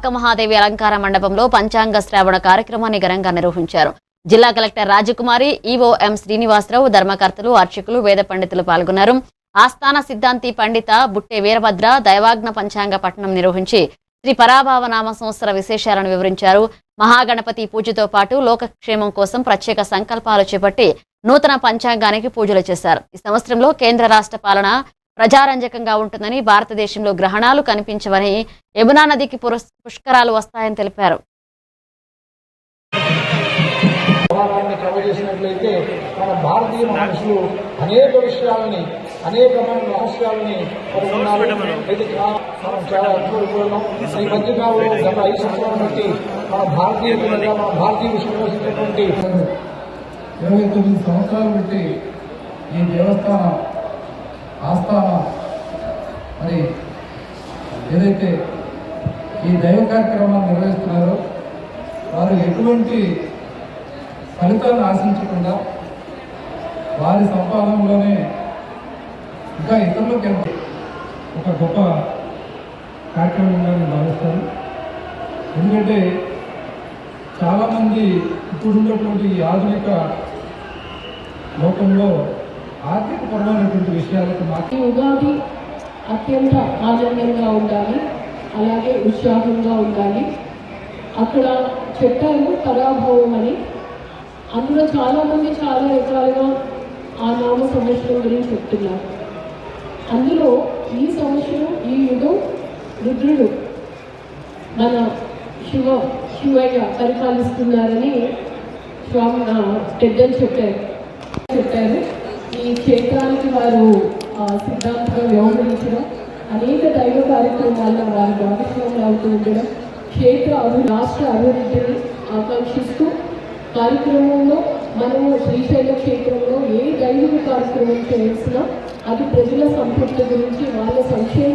అక్కమహాదేవి అలంకార మండపంలో పంచాంగ శ్రావణ కార్యక్రమాన్ని ఘనంగా నిర్వహించారు. జిల్లా కలెక్టర్ రాజకుమారి, ఈవో ఎం శ్రీనివాసరావు, ధర్మకర్తలు, అర్చకులు, వేద పండితులు పాల్గొన్నారు. ఆస్థాన సిద్ధాంతి పండిత బుట్టే వీరభద్ర దైవాగ్న పంచాంగ పఠనం నిర్వహించి శ్రీ పరాభావనామ సంవత్సర విశేషాలను వివరించారు. మహాగణపతి పూజతో పాటు లోకక్షేమం కోసం ప్రత్యేక సంకల్పాలు చేపట్టి నూతన పంచాంగానికి పూజలు చేశారు. ఈ సంవత్సరంలో కేంద్ర రాష్ట్ర పాలన ప్రజారంజకంగా ఉంటుందని, భారతదేశంలో గ్రహణాలు కనిపించవని, యమునా నదికి పుష్కరాలు వస్తాయని తెలిపారు. చేసినట్లయితే మన భారతీయ మనుషులు అనేక విషయాలని, అనేకమైన రహస్యాలని కనుగొన్నారు. అయితే మనం చాలా అద్భుతపూర్ణం. ఈ మధ్యకాలంలో గత 5 సంవత్సరాల బట్టి మన భారతీయ విశ్వసినటువంటి 29 సంవత్సరాల బట్టి ఈ దేవస్థాన ఆస్థాన మరి ఏదైతే ఈ దైవ కార్యక్రమాన్ని నిర్వహిస్తున్నారో వారు ఎటువంటి ఫలితాలను ఆశించకుండా వారి సంపాదనలోనే ఇంకా ఇతరులకు ఒక గొప్ప కార్యక్రమంగా నేను భావిస్తాను. ఎందుకంటే చాలామంది ఇప్పుడున్నటువంటి ఆధునిక లోకంలో ఆర్థికపరమైనటువంటి విషయాలకు ఈ ఉగాది అత్యంత ఆనందంగా ఉండాలి, అలాగే ఉత్సాహంగా ఉండాలి. అక్కడ చెప్పారు పరాభవం అని. అందులో చాలామంది చాలా రకాలుగా ఆ నామ సంవత్సరం గురించి చెప్తున్నారు. అందులో ఈ సంవత్సరం, ఈ యుగం రుద్రుడు మన శివయ్య పరిపాలిస్తున్నారని స్వామి పెద్దలు చెప్పారు. ఈ క్షేత్రానికి వారు సిద్ధాంతంగా వ్యవహరించడం, అనేక దైవ కార్యక్రమాల్లో వారు భాగస్వాములు అవుతూ ఉండడం, రాష్ట్ర అభివృద్ధిని ఆకాంక్షిస్తూ కార్యక్రమంలో మనము శ్రీశైల క్షేత్రంలో ఏ దైవిక కార్యక్రమం చేసినా అది ప్రజల సంతృప్తి గురించి, వాళ్ళ సంక్షేమ